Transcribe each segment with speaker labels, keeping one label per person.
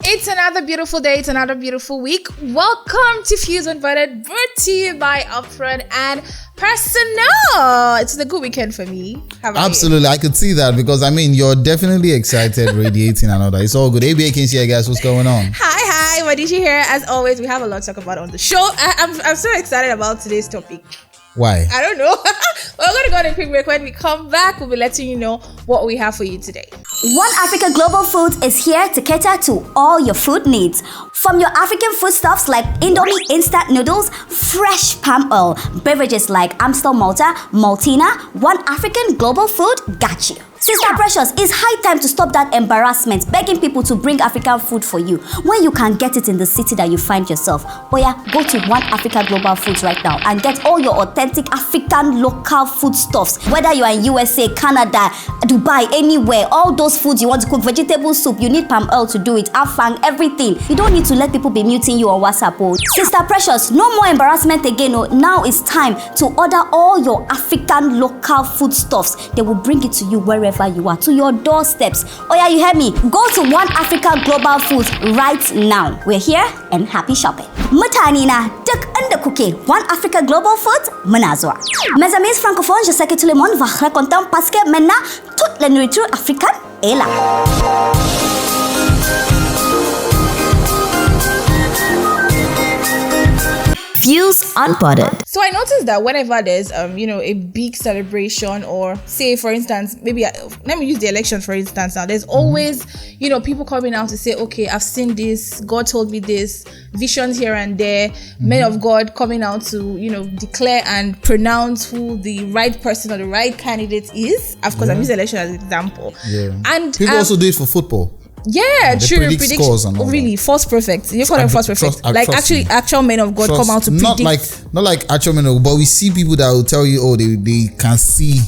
Speaker 1: It's another beautiful day. It's another beautiful week. Welcome to Fuse Unvetted, brought to you by Upfront and Personal. It's a good weekend for me. How about
Speaker 2: Absolutely, I could see that because you're definitely excited, radiating and all that. It's all good. ABA can see you guys. What's going on?
Speaker 1: Hi, Madishi here. As always, we have a lot to talk about on the show. I'm so excited about today's topic.
Speaker 2: Why?
Speaker 1: I don't know. We're going to go on a quick break. When we come back, we'll be letting you know what we have for you today.
Speaker 3: One Africa Global Foods is here to cater to all your food needs. From your African foodstuffs like Indomie instant noodles, fresh palm oil, beverages like Amstel Malta, Maltina, One African Global Food got you. Sister Precious, it's high time to stop that embarrassment begging people to bring African food for you when you can get it in the city that you find yourself. Oh yeah, go to One Africa Global Foods right now and get all your authentic African local foodstuffs. Whether you are in USA, Canada, Dubai, anywhere, all those foods you want to cook, vegetable soup, you need palm oil to do it, afang, everything. You don't need to let people be muting you on WhatsApp. Oh. Sister Precious, no more embarrassment again. Oh. Now it's time to order all your African local foodstuffs. They will bring it to you wherever you are, to your doorsteps. Oh yeah, you hear me? Go to One Africa Global Foods right now. We're here and happy shopping. Mutane na duk inda kuke, One Africa Global Foods muna zuwa. Mes amis francophones, je sais que tout le monde va être content parce que maintenant toute la nourriture africaine est là. Fuse Unpotted.
Speaker 1: So I noticed that whenever there's a big celebration, or say for instance, maybe let me use the election for instance now, there's always people coming out to say, okay, I've seen this, God told me this, visions here and there, men of God coming out to declare and pronounce who the right person or the right candidate is. Of course, I'm using election as an example. And
Speaker 2: people also do it for football.
Speaker 1: Yeah,
Speaker 2: they
Speaker 1: true.
Speaker 2: predict scores and all
Speaker 1: really,
Speaker 2: that.
Speaker 1: false prophets. You call them false prophets. Like actually, actual men of God come out to predict.
Speaker 2: Not like actual men of God, but we see people that will tell you, they can see,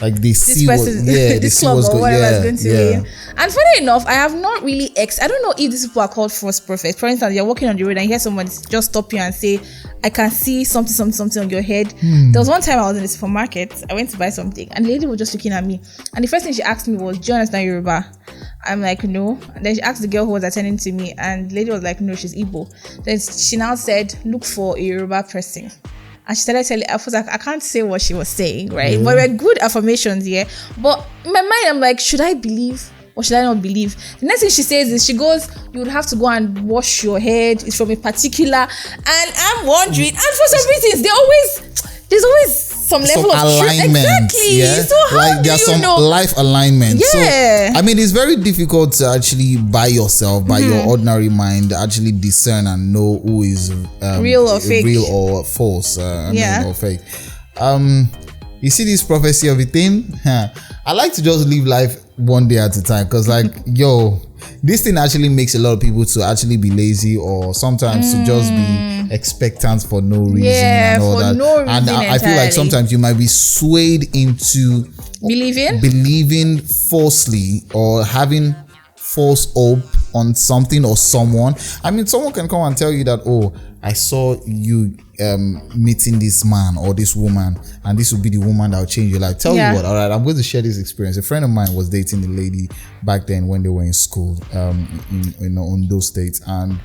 Speaker 2: like they see
Speaker 1: person,
Speaker 2: what, they
Speaker 1: this
Speaker 2: see
Speaker 1: club
Speaker 2: what's
Speaker 1: or whatever is going to be. And funny enough, I have not really I don't know if these people are called false prophets. For instance, you're walking on the road and you hear someone just stop you and say, I can see something on your head. There was one time I was in the supermarket. I went to buy something and the lady was just looking at me. And the first thing she asked me was, do you understand Yoruba? I'm like, no. And then she asked the girl who was attending to me, and the lady was like, no, she's Igbo. Then she now said, look for a Yoruba person. And she started telling, I was like, I can't say what she was saying, right? But we're good affirmations, yeah. But in my mind, I'm like, should I believe or should I not believe? The next thing she says is, she goes, you would have to go and wash your head. It's from a particular, and I'm wondering, and for some reasons, there's always some level of
Speaker 2: alignment.
Speaker 1: Exactly.
Speaker 2: Yeah?
Speaker 1: So how
Speaker 2: like there's some life alignment.
Speaker 1: Yeah.
Speaker 2: So it's very difficult to actually by yourself, by your ordinary mind, actually discern and know who is
Speaker 1: real or fake,
Speaker 2: real or false, or fake. You see this prophecy of a thing? I like to just live life one day at a time, because this thing actually makes a lot of people to actually be lazy, or sometimes to just be expectant for no reason and all that.
Speaker 1: No reason
Speaker 2: and I feel like sometimes you might be swayed into believing falsely, or having false hope on something or someone. Someone can come and tell you that, oh, I saw you meeting this man or this woman, and this will be the woman that will change your life. Tell you what, all right, I'm going to share this experience. A friend of mine was dating a lady back then when they were in school in those states, and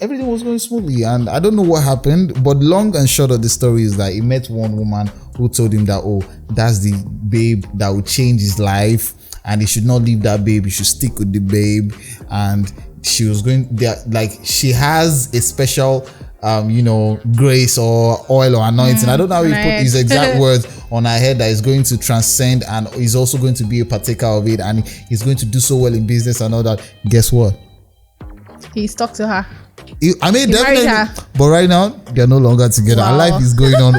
Speaker 2: everything was going smoothly, and I don't know what happened, but long and short of the story is that he met one woman who told him that, oh, that's the babe that will change his life, and he should not leave that babe, he should stick with the babe. And she was going there, like she has a special grace or oil or anointing. I don't know how he put his exact words on her head, that is going to transcend, and he's also going to be a partaker of it, and he's going to do so well in business and all that. Guess what?
Speaker 1: He stuck to her.
Speaker 2: Definitely. Her. But right now, they're no longer together. Wow. Life is going on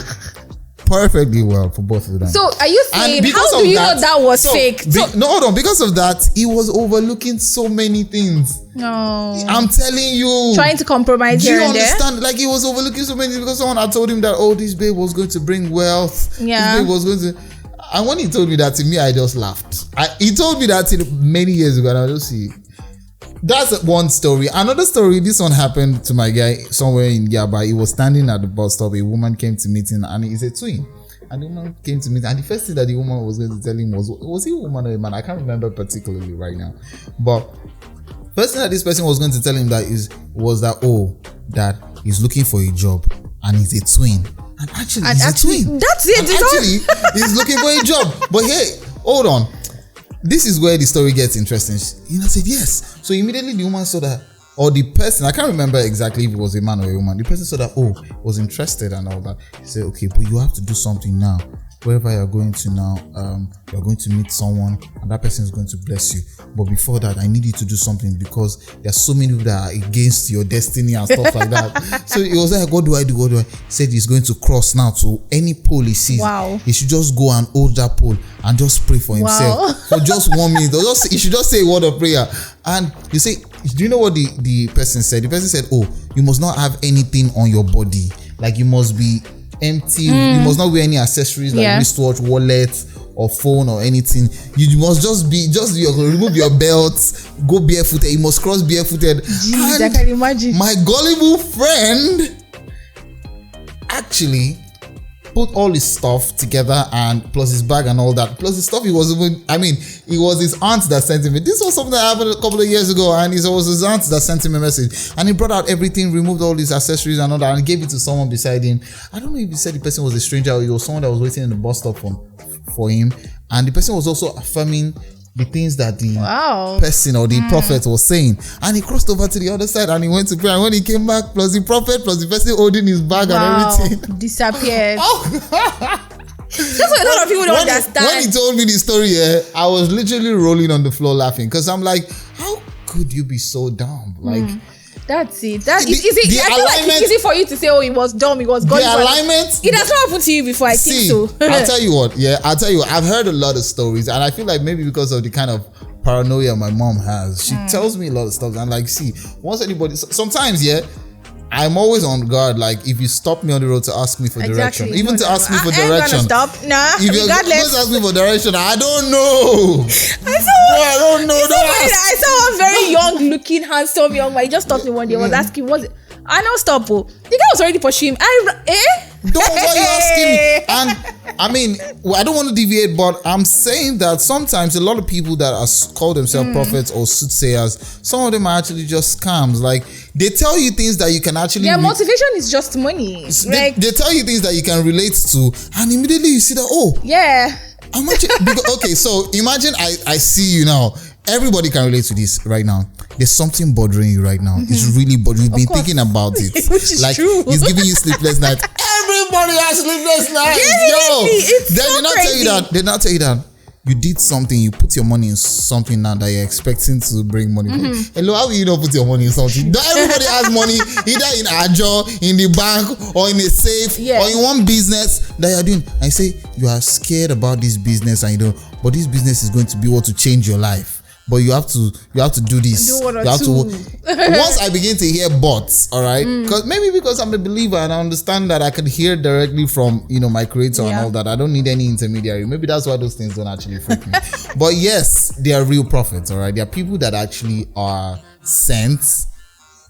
Speaker 2: perfectly well for both of them.
Speaker 1: So are you saying, how do you know that was fake?
Speaker 2: No, hold on. Because of that, he was overlooking so many things.
Speaker 1: No.
Speaker 2: I'm telling you.
Speaker 1: Trying to compromise here and there. Do you understand?
Speaker 2: Like, he was overlooking so many things because someone had told him that, oh, this babe was going to bring wealth.
Speaker 1: Yeah.
Speaker 2: This babe was going to... And when he told me that to me, I just laughed. He told me that many years ago, and I just see... That's one story. Another story, this one happened to my guy somewhere in Yaba. He was standing at the bus stop. A woman came to meet him, and he's a twin. And the woman came to meet him, and the first thing that the woman was going to tell him was he a woman or a man? I can't remember particularly right now. But First thing that this person was going to tell him that that he's looking for a job and he's a twin. And actually, he's a twin.
Speaker 1: That's it.
Speaker 2: And actually, he's looking for a job. But hey, hold on. This is where the story gets interesting. I said yes. So immediately the woman saw that, or the person, I can't remember exactly if it was a man or a woman. The person saw that, was interested and all that. He said, okay, but you have to do something now. Wherever you're going to now, you're going to meet someone and that person is going to bless you. But before that, I need you to do something because there's so many people that are against your destiny and stuff like that. So he was like, what do I do? He said he's going to cross now to any pole he sees.
Speaker 1: Wow.
Speaker 2: He should just go and hold that pole and just pray for himself for just 1 minute. He should just say a word of prayer. And you say, do you know what the person said? The person said, you must not have anything on your body. Like you must be empty. You must not wear any accessories like wristwatch, wallet, or phone or anything. You must remove your belt, go barefooted. You must cross barefooted.
Speaker 1: Jeez, I can imagine.
Speaker 2: My gullible friend actually put all his stuff together and plus his bag and all that. Plus his stuff, it was his aunt that sent him it. This was something that happened a couple of years ago, and it was his aunt that sent him a message. And he brought out everything, removed all his accessories and all that, and gave it to someone beside him. I don't know if he said the person was a stranger or it was someone that was waiting in the bus stop for him. And the person was also affirming the things that the person or the prophet was saying. And he crossed over to the other side and he went to pray. And when he came back, plus the prophet, plus the person holding his bag and everything,
Speaker 1: disappeared. That's what a lot of people don't understand.
Speaker 2: When he told me the story, I was literally rolling on the floor laughing because I'm like, how could you be so dumb? Like,
Speaker 1: that's it. It's easy. I feel like it's easy for you to say, he was dumb, he was God.
Speaker 2: The alignment.
Speaker 1: It has not happened to you before, I think so.
Speaker 2: I'll tell you what. I've heard a lot of stories, and I feel like maybe because of the kind of paranoia my mom has, she tells me a lot of stuff. And like, once anybody, sometimes, I'm always on guard. Like, if you stop me on the road to ask me for direction, even to ask me for direction, if you're going to ask me for direction, I don't know. I don't know.
Speaker 1: I saw a very young-looking, handsome young man. He just stopped me one day. I was asking, "Was it?" I know, stop. The guy was already pursuing him.
Speaker 2: Don't why you asking me? And I don't want to deviate, but I'm saying that sometimes a lot of people that call themselves prophets or soothsayers, some of them are actually just scams. Like, they tell you things that you can actually.
Speaker 1: Their motivation is just money.
Speaker 2: They tell you things that you can relate to, and immediately you see that. I'm actually, okay, so imagine I see you now. Everybody can relate to this right now. There's something bothering you right now. It's really bothering you. You've been thinking about it.
Speaker 1: Which is
Speaker 2: like,
Speaker 1: true.
Speaker 2: It's giving you sleepless nights. Everybody has sleepless nights. They not tell you that you did something, you put your money in something now that you're expecting to bring money. Hello, how will you not put your money in something? Not everybody has money either in Ajo, in the bank, or in a safe, or in one business that you're doing. And you say you are scared about this business and you don't, but this business is going to be what to change your life. But you have to do this.
Speaker 1: Do one or
Speaker 2: you have
Speaker 1: two.
Speaker 2: Once I begin to hear bots, all right, because I'm a believer and I understand that I can hear directly from my creator and all that. I don't need any intermediary. Maybe that's why those things don't actually freak me. But yes, they are real prophets, all right. They are people that actually are sent,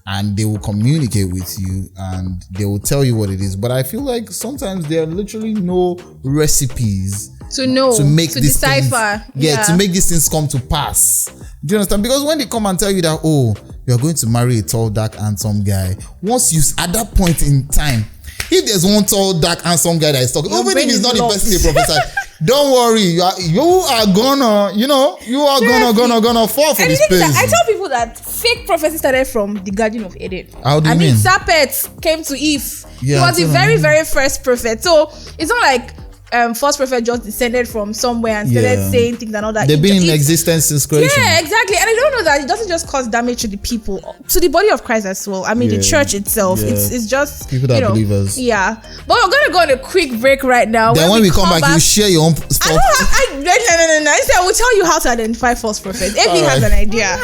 Speaker 2: and they will communicate with you and they will tell you what it is. But I feel like sometimes there are literally no recipes to decipher. To make these things come to pass. Do you understand? Because when they come and tell you that, you are going to marry a tall, dark, handsome guy, once you, at that point in time, if there's one tall, dark, handsome guy that is talking, even if it's not the person they prophesy, don't worry, you are gonna fall for this place.
Speaker 1: I tell people that fake prophecy started from the Garden of Eden.
Speaker 2: How do you mean?
Speaker 1: Serpent came to Eve. He was the very, very first prophet. So it's not like false prophet just descended from somewhere and started saying things and all that.
Speaker 2: They've been in existence since creation.
Speaker 1: Yeah, exactly. And I don't know that it doesn't just cause damage to the people, to the body of Christ as well. The church itself. It's just
Speaker 2: people that are believers.
Speaker 1: Yeah. But we're gonna go on a quick break right now.
Speaker 2: Then when we come back, you share your own stuff.
Speaker 1: No. Instead, we'll tell you how to identify false prophets. Everything has an idea.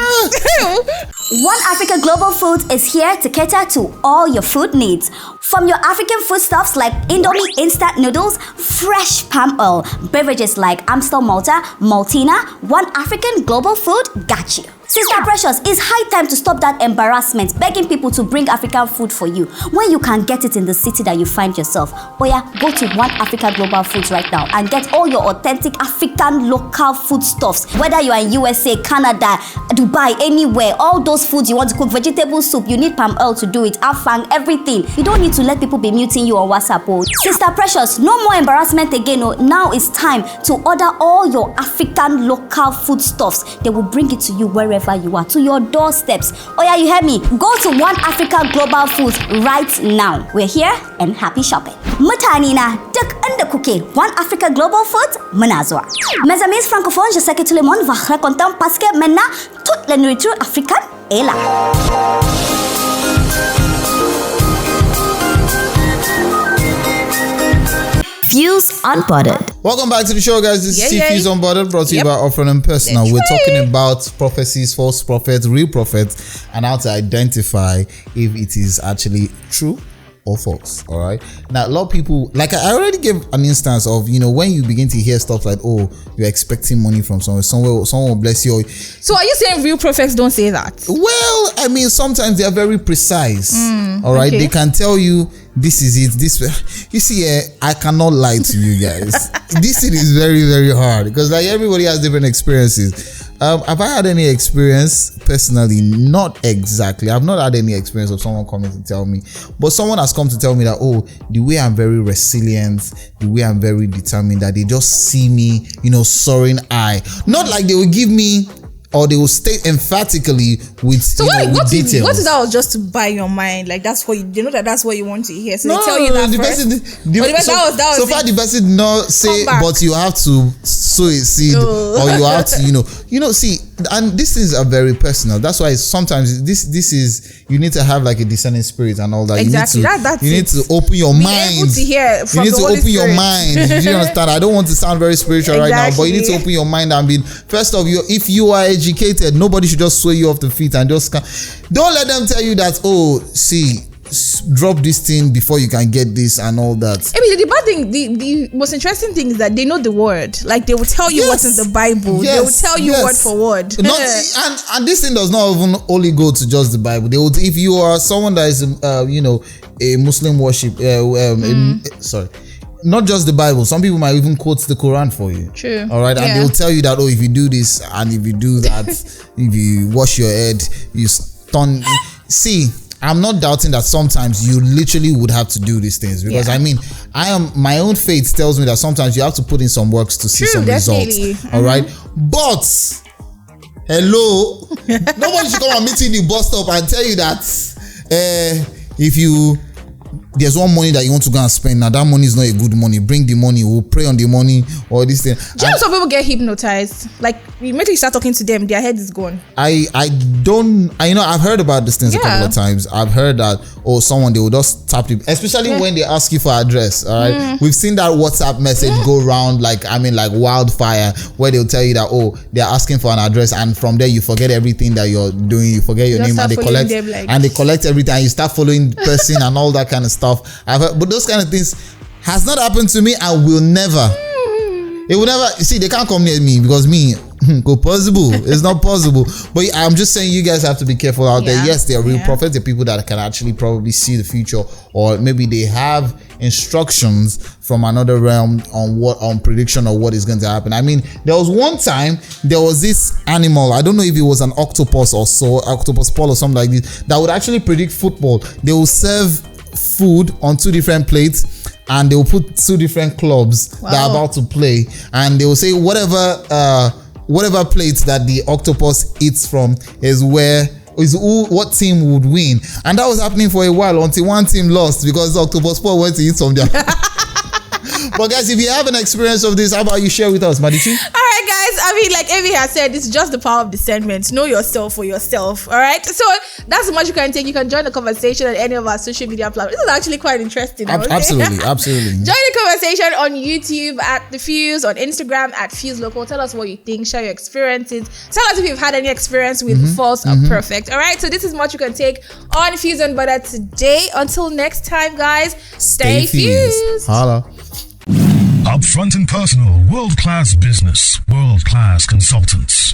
Speaker 3: One Africa Global Foods is here to cater to all your food needs. From your African foodstuffs like Indomie instant noodles, fresh palm oil, beverages like Amstel Malta, Maltina, One African Global Food got you. Sister Precious, it's high time to stop that embarrassment, begging people to bring African food for you when you can get it in the city that you find yourself. Oh yeah, go to One Africa Global Foods right now and get all your authentic African local foodstuffs. Whether you are in USA, Canada, Dubai, anywhere, all those foods you want to cook, vegetable soup, you need palm oil to do it, afang, everything. You don't need to let people be muting you on WhatsApp. Oh. Sister Precious, no more embarrassment again. Oh. Now it's time to order all your African local foodstuffs. They will bring it to you wherever you are, to your doorsteps. Oh yeah, you hear me? Go to One Africa Global Foods right now. We're here and happy shopping. Mutane na duk inda kuke, One Africa Global Foods muna zuwa. Mes amis francophones, je sais que tout le monde va être content parce que maintenant toute la nourriture africaine est là. Fuse Unbothered.
Speaker 2: Welcome back to the show, guys. This is Fuse Unbothered, brought to you by Offering and Personal. We're talking about prophecies, false prophets, real prophets, and how to identify if it is actually true or false. All right. Now, a lot of people, like I already gave an instance of, when you begin to hear stuff like, oh, you're expecting money from someone will bless you.
Speaker 1: So are you saying real prophets don't say that?
Speaker 2: Well, I mean, sometimes they are very precise. All right. Okay. They can tell you, this is it. You see, I cannot lie to you guys. This thing is very, very hard because like everybody has different experiences. Have I had any experience personally? Not exactly. I've not had any experience of someone coming to tell me, but someone has come to tell me that, oh, the way I'm very resilient, the way I'm very determined, that they just see me, soaring high. Not like they will give me, or they will state emphatically with, with details.
Speaker 1: What if that was just to buy your mind? Like that's what that's what you want to hear. So they tell you that first.
Speaker 2: So far the person did not say, but you have to sow a seed, or you have to, see, and these things are very personal. That's why sometimes this is, you need to have like a discerning spirit and all that.
Speaker 1: Exactly.
Speaker 2: You need to open your mind.
Speaker 1: Able to hear from
Speaker 2: you need
Speaker 1: the
Speaker 2: to
Speaker 1: Holy
Speaker 2: open
Speaker 1: Spirit.
Speaker 2: your mind. Do you understand? I don't want to sound very spiritual right now, but you need to open your mind and be, first of all, if you are educated, nobody should just sway you off the feet and just don't let them tell you that, oh, see, drop this thing before you can get this and all that.
Speaker 1: I mean, the bad thing, the most interesting thing is that they know the word. Like they will tell you what's in the Bible. They will tell you word for word.
Speaker 2: And this thing does not even only go to just the Bible. They would, if you are someone that is, a Muslim worship, sorry. Not just the Bible. Some people might even quote the Quran for you.
Speaker 1: True.
Speaker 2: All right. And they will tell you that, oh, if you do this and if you do that, if you wash your head, you stun. See, I'm not doubting that sometimes you literally would have to do these things because my own faith tells me that sometimes you have to put in some works to see some results. All right. But hello, nobody should come and meet you in the bus stop and tell you that there's one money that you want to go and spend. Now that money is not a good money. Bring the money. We'll pray on the money or this thing.
Speaker 1: Do you know some people get hypnotized? Like immediately you start talking to them, their head is gone.
Speaker 2: I've heard about these things a couple of times. I've heard that someone, they will just tap you, especially when they ask you for address. All right, we've seen that WhatsApp message go around like wildfire, where they'll tell you that they're asking for an address, and from there you forget everything that you're doing. You forget your name, and they collect everything, and you start following the person and all that kind of stuff. I've heard, but those kind of things has not happened to me and will never. It will never. See, they can't come near me because go possible. It's not possible. But I'm just saying, you guys have to be careful out there. Yes, they're real prophets. They're people that can actually probably see the future, or maybe they have instructions from another realm on prediction of what is going to happen. I mean, there was one time there was this animal. I don't know if it was an octopus or octopus ball or something like this, that would actually predict football. They will serve food on 2 different plates, and they will put 2 different clubs that are about to play, and they will say whatever plate that the octopus eats from is what team would win. And that was happening for a while until one team lost because the octopus ball went to eat from there. But guys, if you have an experience of this, how about you share with us, Madichi?
Speaker 1: All right, guys. I mean, like Evie has said, it's just the power of discernment. Know yourself for yourself. All right. So that's much you can take. You can join the conversation on any of our social media platforms. This is actually quite interesting.
Speaker 2: Absolutely. Join
Speaker 1: the conversation on YouTube at The Fuse, on Instagram at Fuse Local. Tell us what you think. Share your experiences. Tell us if you've had any experience with false or perfect. All right. So this is much you can take on Fuse Unbothered today. Until next time, guys. Stay fused.
Speaker 2: Holla.
Speaker 4: Upfront and Personal, world-class business, world-class consultants.